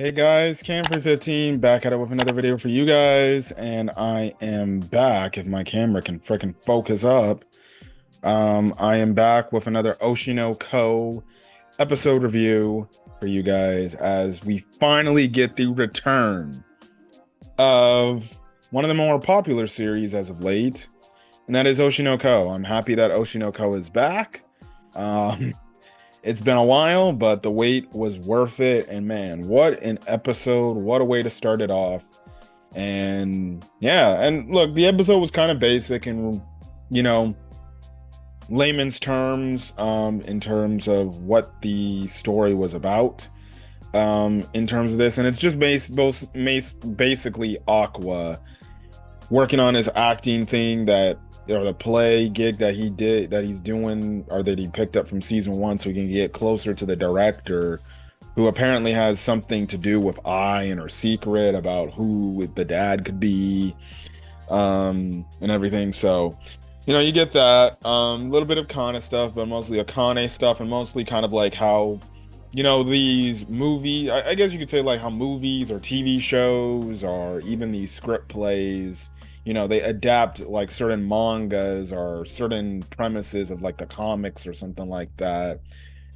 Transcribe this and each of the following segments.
Hey guys, Cam315 back at it with another video for you guys, and I am back. If my camera can freaking focus up, I am back with another Oshi No Ko episode review for you guys as we finally get the return of one of the more popular series as of late, and that is Oshi No Ko. I'm happy that Oshi No Ko is back. Um, It's been a while, but the wait was worth it. And man, what an episode. What a way to start it off. And yeah, and look, the episode was kind of basic and, you know, layman's terms, in terms of what the story was about, in terms of this. And it's just basically Aqua working on his acting thing or the play gig that he's doing, or that he picked up from season 1 so he can get closer to the director, who apparently has something to do with and her secret about who the dad could be, and everything. So, you know, you get that, little bit of Kana stuff, but mostly Akane stuff, and mostly kind of like how, you know, these movies, I guess you could say, like how movies or TV shows or even these script plays, you know, they adapt like certain mangas or certain premises of like the comics or something like that.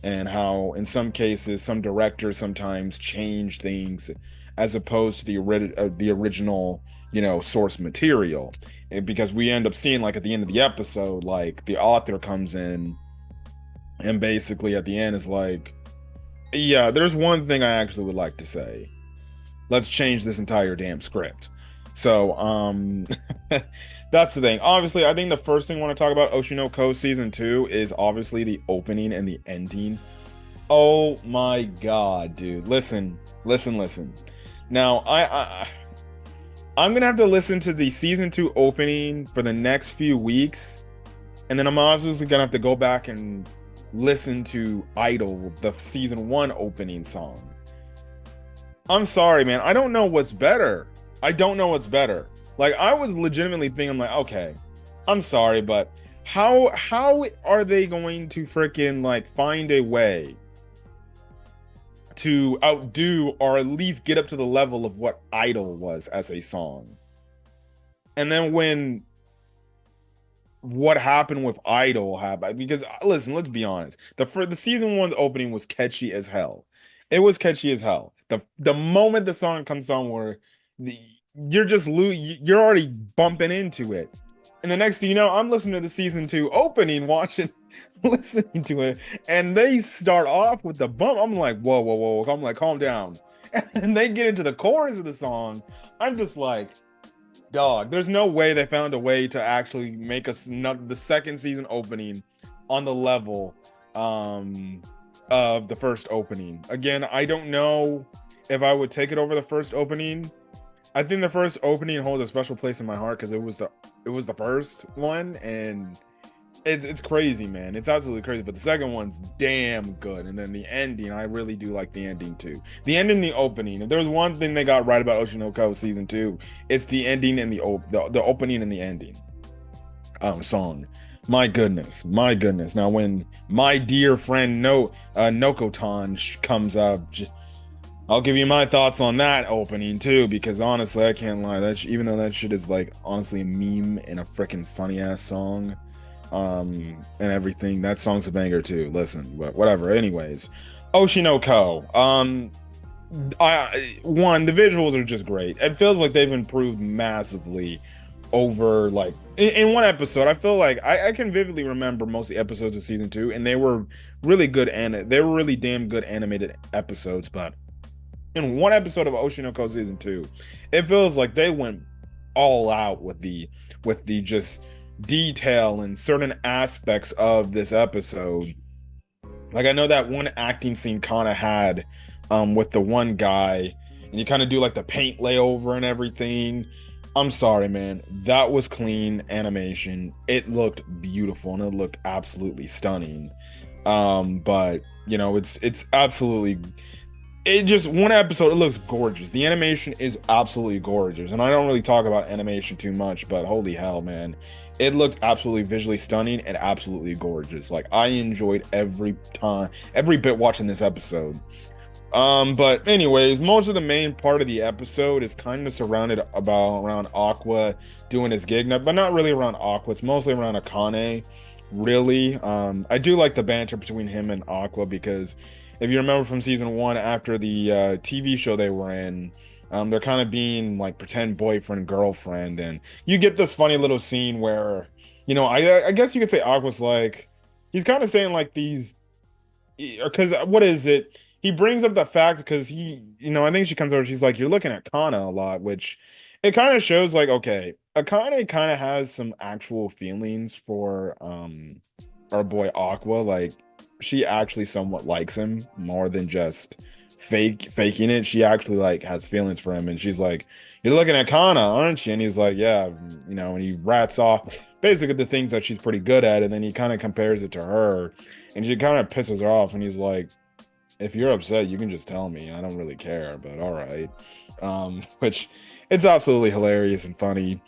And how in some cases some directors sometimes change things as opposed to the original, you know, source material. And because we end up seeing, like, at the end of the episode, like the author comes in and basically at the end is like, yeah, there's one thing I actually would like to say. Let's change this entire damn script. So, that's the thing. Obviously, I think the first thing I want to talk about Oshi No Ko season 2 is obviously the opening and the ending. Oh my god, dude. Listen. Now, I'm gonna have to listen to the season 2 opening for the next few weeks, and then I'm obviously gonna have to go back and listen to Idol, the season 1 opening song. I'm sorry, man. I don't know what's better. Like, I was legitimately thinking, I'm like, okay, I'm sorry, but how are they going to freaking like find a way to outdo or at least get up to the level of what Idol was as a song? And then when what happened with Idol happened, because listen, let's be honest, the season 1 opening was catchy as hell. It was catchy as hell. The moment the song comes on, where you're already bumping into it, and the next thing you know, I'm listening to the season 2 opening, watching, listening to it, and they start off with the bump. I'm like, whoa. I'm like, calm down. And they get into the chorus of the song. I'm just like, dog, there's no way they found a way to actually make us the second season opening on the level of the first opening. Again, I don't know if I would take it over the first opening. I think the first opening holds a special place in my heart because it was the first one, and it's crazy, man. It's absolutely crazy. But the second one's damn good, and then the ending, I really do like the ending too. The ending, the opening. If there's one thing they got right about Oshi No Ko season 2, it's the ending and the opening and the ending song. My goodness. Now, when my dear friend Nokotan comes up, I'll give you my thoughts on that opening too, because honestly, I can't lie. Even though that shit is like honestly a meme and a freaking funny ass song, and everything, that song's a banger too. Listen, but whatever. Anyways, Oshi No Ko. The visuals are just great. It feels like they've improved massively over, like, in one episode. I feel like I can vividly remember most of the episodes of season 2, and they were really good, and they were really damn good animated episodes, but in one episode of Oshi No Ko season 2, it feels like they went all out with the just detail and certain aspects of this episode. Like, I know that one acting scene kind of had with the one guy, and you kind of do like the paint layover and everything. I'm sorry, man. That was clean animation. It looked beautiful and it looked absolutely stunning. But you know, it's absolutely, it just, one episode, it looks gorgeous. The animation is absolutely gorgeous, and I don't really talk about animation too much, but holy hell, man, it looked absolutely visually stunning and absolutely gorgeous. Like, I enjoyed every bit watching this episode. But anyways, most of the main part of the episode is kind of surrounded around Aqua doing his gig, but not really around Aqua. It's mostly around Akane, really. I do like the banter between him and Aqua because if you remember from season one, after the TV show they were in, they're kind of being like pretend boyfriend girlfriend, and you get this funny little scene where, I guess you could say Aqua's like he's kind of saying like these because what is it? He brings up the fact because I think she comes over, she's like, you're looking at Kana a lot, which it kind of shows like, okay, Akane kind of has some actual feelings for our boy Aqua. Like, she actually somewhat likes him more than just faking it. She actually like has feelings for him, and she's like, you're looking at Kana, aren't you? And he's like, yeah, and he rats off basically the things that she's pretty good at, and then he kind of compares it to her. And she kind of pisses her off, and he's like, if you're upset, you can just tell me. I don't really care, but all right. Which it's absolutely hilarious and funny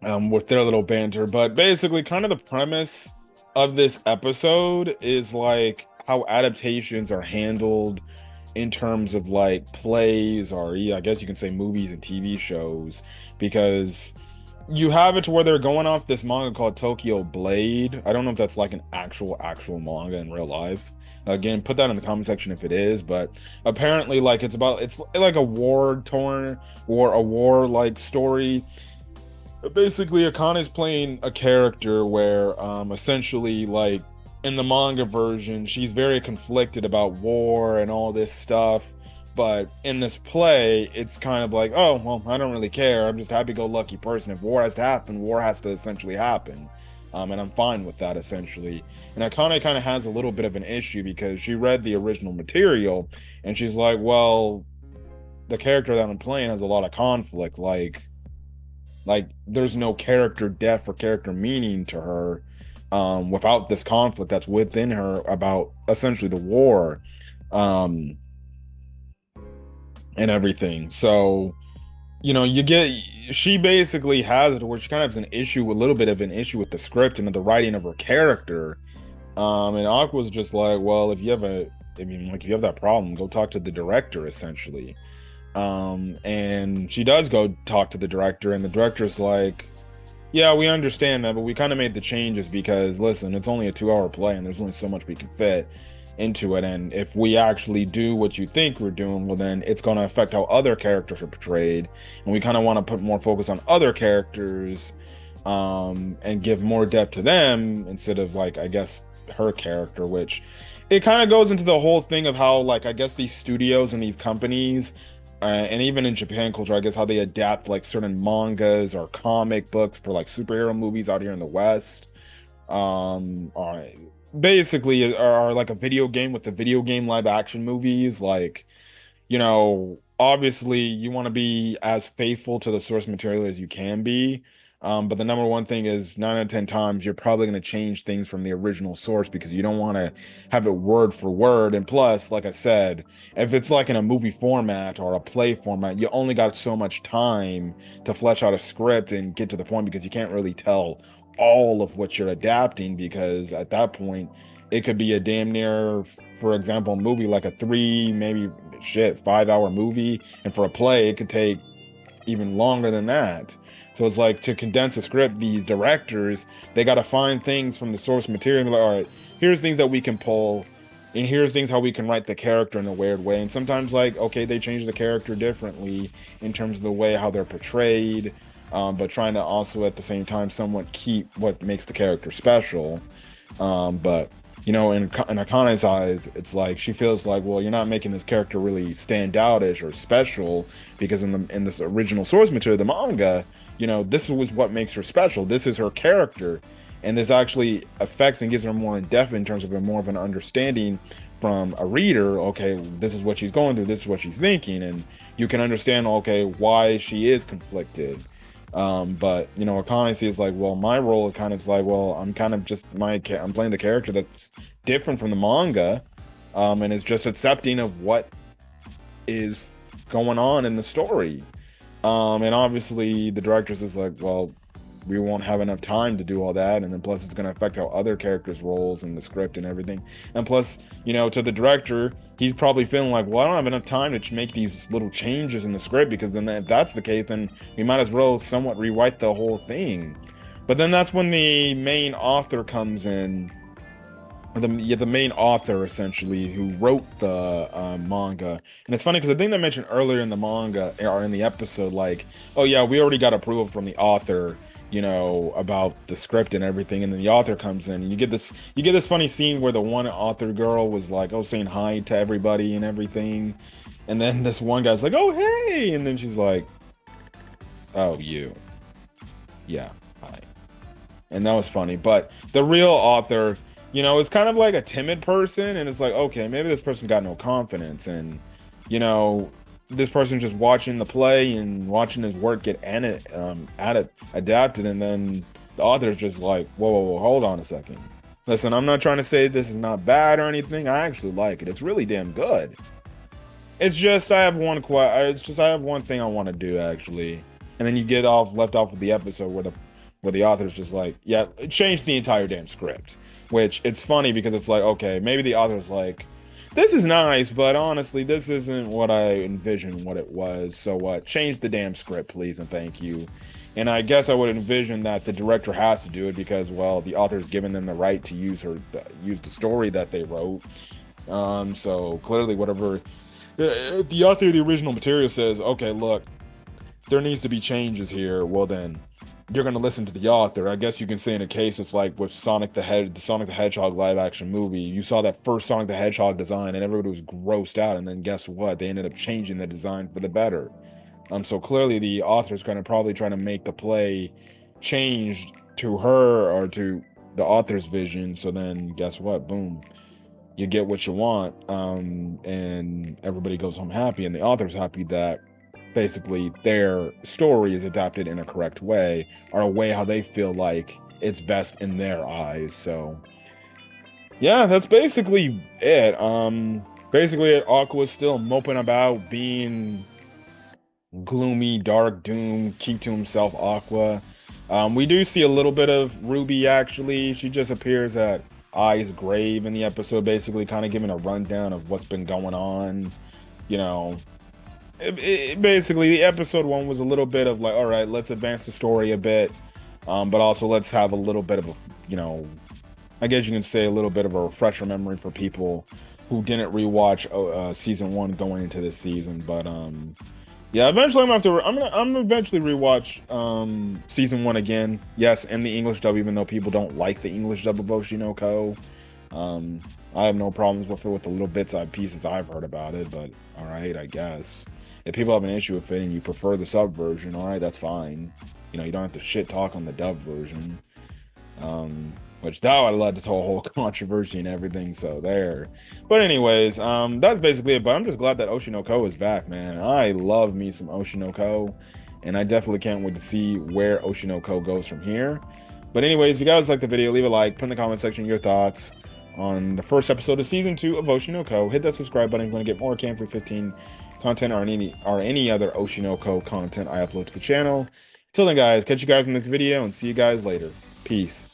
with their little banter. But basically, kind of the premise of this episode is like how adaptations are handled in terms of like plays, or yeah, I guess you can say movies and TV shows, because you have it to where they're going off this manga called Tokyo Blade. I don't know if that's like an actual manga in real life. Again, put that in the comment section if it is, but apparently like it's like a war like story. Basically, Akane is playing a character where essentially like in the manga version, she's very conflicted about war and all this stuff. But in this play, it's kind of like, oh, well, I don't really care. I'm just a happy-go-lucky person. If war has to happen, war has to essentially happen. And I'm fine with that, essentially. And Akane kind of has a little bit of an issue because she read the original material, and she's like, well, the character that I'm playing has a lot of conflict. Like there's no character depth or character meaning to her without this conflict that's within her about essentially the war. And everything. So, she basically has it where she kind of has a little bit of an issue with the script and the writing of her character. And Aqua's just like, well, if you have that problem, go talk to the director, essentially. And she does go talk to the director, and the director's like, yeah, we understand that, but we kind of made the changes because, listen, it's only a 2-hour play and there's only so much we can fit into it, and if we actually do what you think we're doing, well, then it's going to affect how other characters are portrayed, and we kind of want to put more focus on other characters and give more depth to them instead of like, I guess, her character, which it kind of goes into the whole thing of how, like, I guess these studios and these companies and even in Japan culture, I guess how they adapt like certain mangas or comic books for like superhero movies out here in the West. Or basically are like a video game with the video game live action movies. Like, obviously you want to be as faithful to the source material as you can be. But the number one thing is 9 out of 10 times you're probably going to change things from the original source because you don't want to have it word for word. And plus, like I said, if it's like in a movie format or a play format, you only got so much time to flesh out a script and get to the point because you can't really tell all of what you're adapting, because at that point it could be a damn near, for example, a movie like a 5-hour movie, and for a play it could take even longer than that. So it's like, to condense a script, these directors, they got to find things from the source material and be like, all right, here's things that we can pull, and here's things how we can write the character in a weird way. And sometimes, like, okay, they change the character differently in terms of the way how they're portrayed, but trying to also at the same time somewhat keep what makes the character special. But in Akane's eyes, it's like she feels like, well, you're not making this character really stand outish or special, because in this original source material, the manga, this was what makes her special. This is her character, and this actually affects and gives her more in depth in terms of more of an understanding from a reader. Okay, this is what she's going through. This is what she's thinking, and you can understand, okay, why she is conflicted. But Akane sees like, well, my role is kind of like, well, I'm kind of just I'm playing the character that's different from the manga, and is just accepting of what is going on in the story. And obviously the director is like, well, we won't have enough time to do all that, and then plus it's going to affect how other characters' roles in the script and everything. And plus, you know, to the director, he's probably feeling like, well, I don't have enough time to make these little changes in the script, because then if that's the case, then we might as well somewhat rewrite the whole thing. But then that's when the main author comes in, the main author essentially, who wrote the manga. And it's funny because I think they mentioned earlier in the manga or in the episode, like, oh yeah, we already got approval from the author, you know, about the script and everything. And then the author comes in, and you get this funny scene where the one author girl was like, oh, saying hi to everybody and everything, and then this one guy's like, oh hey, and then she's like, oh, you, yeah, hi. And that was funny. But the real author, you know, is kind of like a timid person, and it's like, okay, maybe this person got no confidence, and, you know, this person just watching the play and watching his work get adapted, and then the author's just like, whoa, hold on a second. Listen, I'm not trying to say this is not bad or anything. I actually like it. It's really damn good. It's just I have one thing I want to do, actually, and then you get left off with the episode where the author's just like, yeah, change the entire damn script. Which, it's funny because it's like, okay, maybe the author's like, this is nice, but honestly, this isn't what I envisioned what it was. So what? Change the damn script, please, and thank you. And I guess I would envision that the director has to do it because, well, the author's given them the right to use the story that they wrote. So clearly, whatever the author of the original material says, okay, look, there needs to be changes here. Well, then you're going to listen to the author. I guess you can say in a case it's like with Sonic the Hedgehog live action movie. You saw that first Sonic the Hedgehog design and everybody was grossed out, and then guess what? They ended up changing the design for the better. So clearly the author's going to probably try to make the play changed to her or to the author's vision. So then guess what? Boom. You get what you want. And everybody goes home happy, and the author's happy that basically their story is adapted in a correct way, or a way how they feel like it's best in their eyes. So yeah, that's basically it. Basically Aqua's still moping about, being gloomy, dark, doom, keep to himself Aqua. We do see a little bit of Ruby, actually. She just appears at Ai's grave in the episode, basically kind of giving a rundown of what's been going on. You know, basically the episode 1 was a little bit of like, all right, let's advance the story a bit, but also let's have a little bit of a, you know, I guess you can say a little bit of a refresher memory for people who didn't rewatch season 1 going into this season. But yeah, eventually I'm gonna eventually rewatch season 1 again, yes, in the English dub, even though people don't like the English dub of Oshi No Ko. I have no problems with it, with the little bits and pieces I've heard about it, but all right, I guess. If people have an issue with it and you prefer the sub version, all right, that's fine. You know, you don't have to shit talk on the dub version. Which that would have led to a whole controversy and everything, so there. But anyways, that's basically it. But I'm just glad that Oshi No Ko is back, man. I love me some Oshi No Ko, and I definitely can't wait to see where Oshi No Ko goes from here. But anyways, if you guys like the video, leave a like, put in the comment section your thoughts on the first episode of season 2 of Oshi No Ko. Hit that subscribe button if you want to get more Cam Free 15 content or any other Oshi No Ko content I upload to the channel. Until then, guys, catch you guys in the next video and see you guys later. Peace.